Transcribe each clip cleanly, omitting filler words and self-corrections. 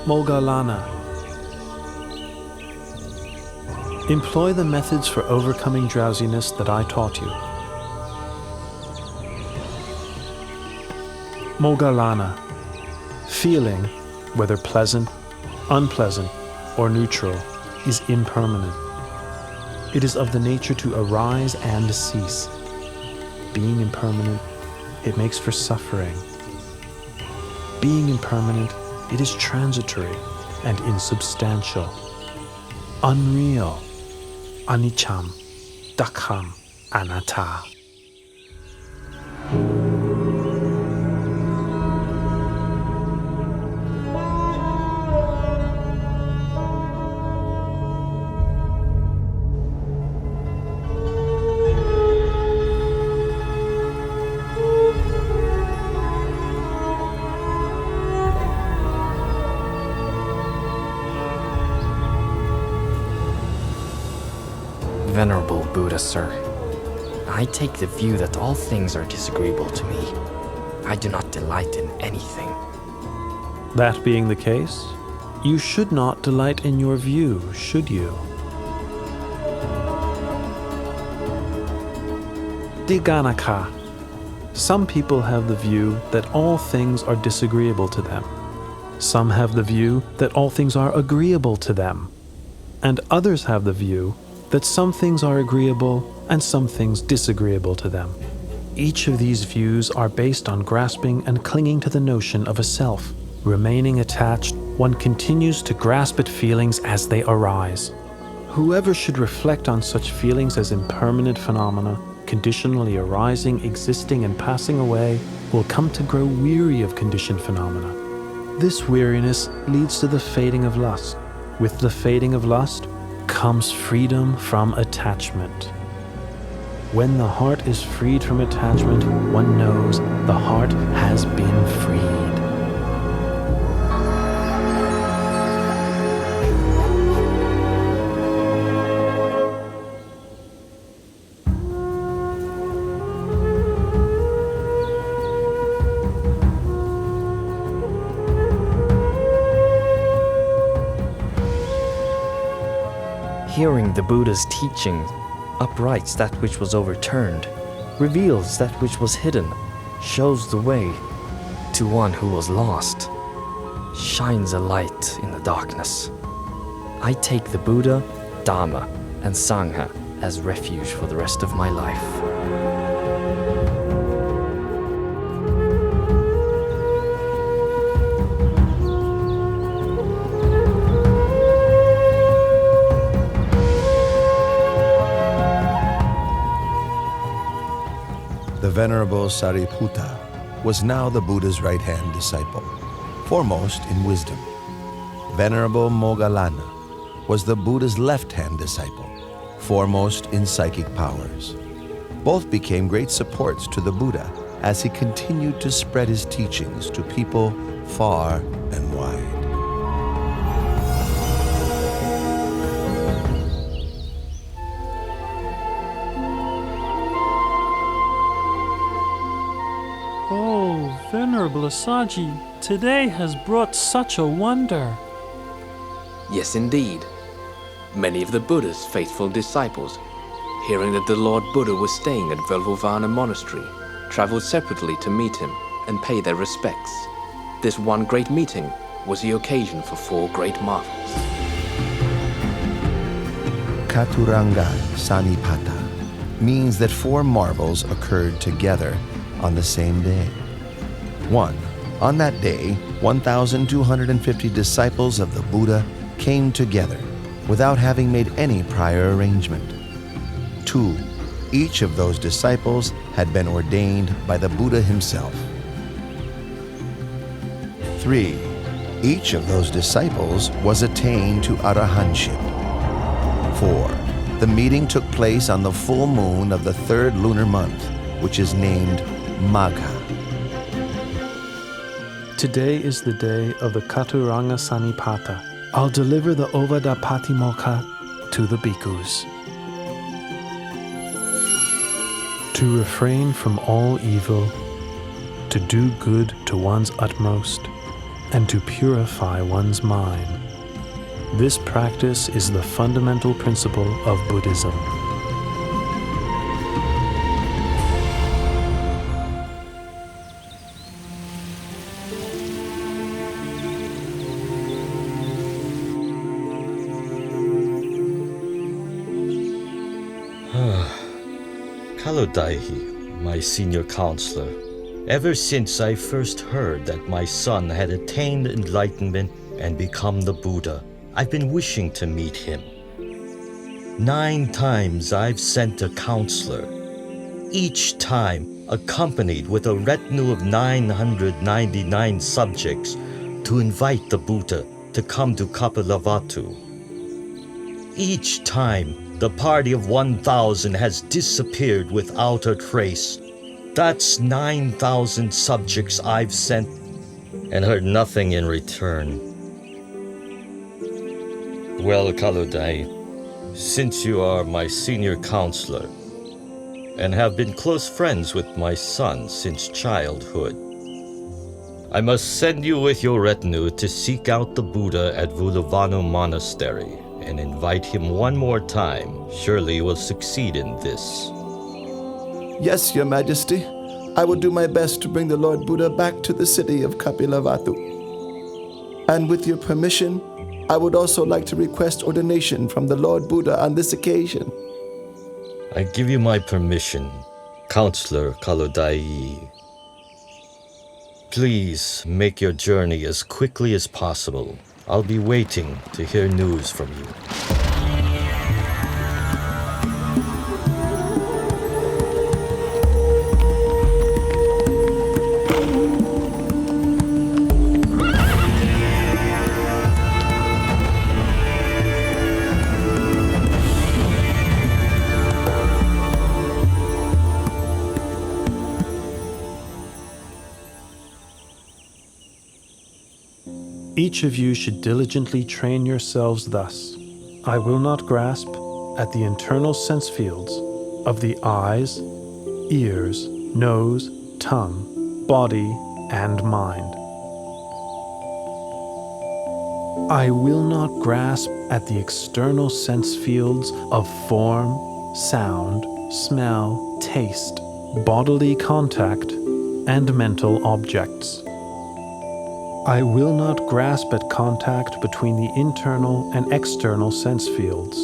Moggallana. Employ the methods for overcoming drowsiness that I taught you. Moggallana. Feeling, whether pleasant, unpleasant, or neutral, is impermanent. It is of the nature to arise and cease. Being impermanent, it makes for suffering. Being impermanent, it is transitory and insubstantial. Unreal, aniccham, dukkhaṃ, anatta. Venerable Buddha, sir, I take the view that all things are disagreeable to me. I do not delight in anything. That being the case, you should not delight in your view, should you? Dighanakha. Some people have the view that all things are disagreeable to them. Some have the view that all things are agreeable to them. And others have the view that some things are agreeable and some things disagreeable to them. Each of these views are based on grasping and clinging to the notion of a self. Remaining attached, one continues to grasp at feelings as they arise. Whoever should reflect on such feelings as impermanent phenomena, conditionally arising, existing, and passing away, will come to grow weary of conditioned phenomena. This weariness leads to the fading of lust. With the fading of lust comes freedom from attachment. When the heart is freed from attachment, one knows the heart has been freed. Hearing the Buddha's teaching uprights that which was overturned, reveals that which was hidden, shows the way to one who was lost, shines a light in the darkness. I take the Buddha, Dharma, and Sangha as refuge for the rest of my life. The Venerable Sariputta was now the Buddha's right-hand disciple, foremost in wisdom. Venerable Moggallana was the Buddha's left-hand disciple, foremost in psychic powers. Both became great supports to the Buddha as he continued to spread his teachings to people far and wide. Oh, Venerable Assaji, today has brought such a wonder. Yes, indeed. Many of the Buddha's faithful disciples, hearing that the Lord Buddha was staying at Velvovana Monastery, traveled separately to meet him and pay their respects. This one great meeting was the occasion for 4 great marvels. Katuranga Sanipata means that 4 marvels occurred together on the same day. 1. On that day, 1,250 disciples of the Buddha came together without having made any prior arrangement. 2. Each of those disciples had been ordained by the Buddha himself. 3. Each of those disciples was attained to arahantship. 4. The meeting took place on the full moon of the 3rd lunar month, which is named Magha. Today is the day of the Katuranga Sanipata. I'll deliver the Ovada Patimokkha to the bhikkhus. To refrain from all evil, to do good to one's utmost, and to purify one's mind. This practice is the fundamental principle of Buddhism. Kalodaihi, my senior counselor, ever since I first heard that my son had attained enlightenment and become the Buddha, I've been wishing to meet him. 9 times I've sent a counselor, each time accompanied with a retinue of 999 subjects to invite the Buddha to come to Kapilavatthu. Each time, the party of 1,000 has disappeared without a trace. That's 9,000 subjects I've sent and heard nothing in return. Well, Kaludai, since you are my senior counselor and have been close friends with my son since childhood, I must send you with your retinue to seek out the Buddha at Vulavanu Monastery and invite him one more time. Surely you will succeed in this. Yes, Your Majesty. I will do my best to bring the Lord Buddha back to the city of Kapilavatthu. And with your permission, I would also like to request ordination from the Lord Buddha on this occasion. I give you my permission, Counselor Kalodai. Please make your journey as quickly as possible. I'll be waiting to hear news from you. Each of you should diligently train yourselves thus. I will not grasp at the internal sense fields of the eyes, ears, nose, tongue, body, and mind. I will not grasp at the external sense fields of form, sound, smell, taste, bodily contact, and mental objects. I will not grasp at contact between the internal and external sense fields.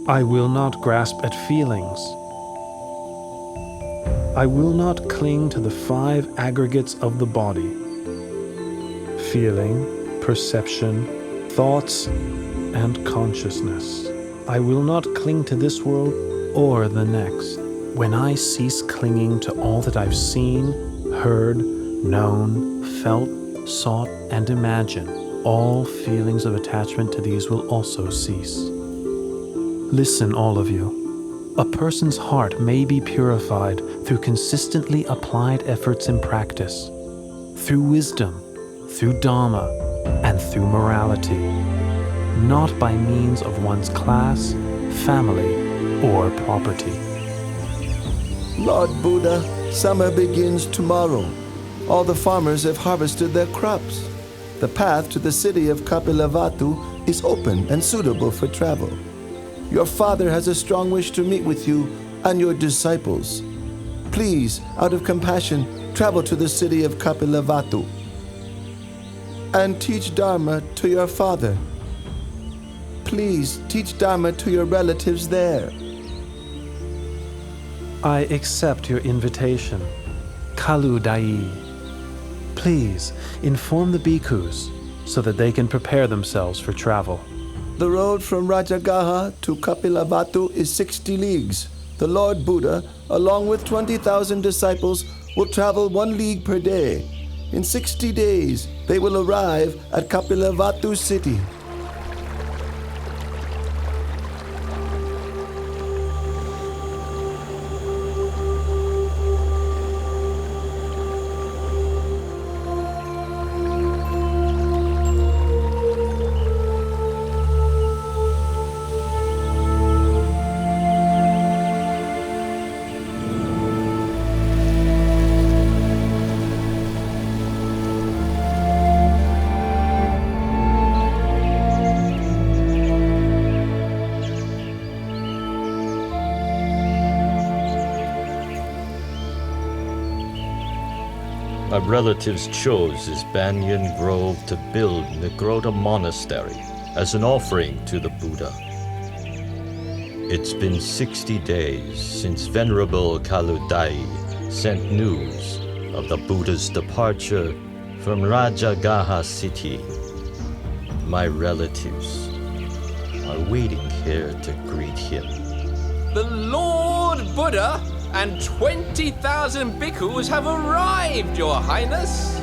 I will not grasp at feelings. I will not cling to the 5 aggregates of the body: feeling, perception, thoughts, and consciousness. I will not cling to this world or the next. When I cease clinging to all that I've seen, heard, known, felt, sought, and imagined, all feelings of attachment to these will also cease. Listen, all of you. A person's heart may be purified through consistently applied efforts in practice, through wisdom, through Dharma, and through morality, not by means of one's class, family, or property. Lord Buddha, summer begins tomorrow. All the farmers have harvested their crops. The path to the city of Kapilavatthu is open and suitable for travel. Your father has a strong wish to meet with you and your disciples. Please, out of compassion, travel to the city of Kapilavatthu and teach Dharma to your father. Please teach Dharma to your relatives there. I accept your invitation, Kaludai. Please inform the bhikkhus so that they can prepare themselves for travel. The road from Rajagaha to Kapilavatthu is 60 leagues. The Lord Buddha, along with 20,000 disciples, will travel 1 league per day. In 60 days, they will arrive at Kapilavatthu city. relatives chose this banyan grove to build Nigrota Monastery as an offering to the Buddha. It's been 60 days since Venerable Kaludai sent news of the Buddha's departure from Rajagaha city. My relatives are waiting here to greet him. The Lord Buddha and 20,000 bhikkhus have arrived, Your Highness.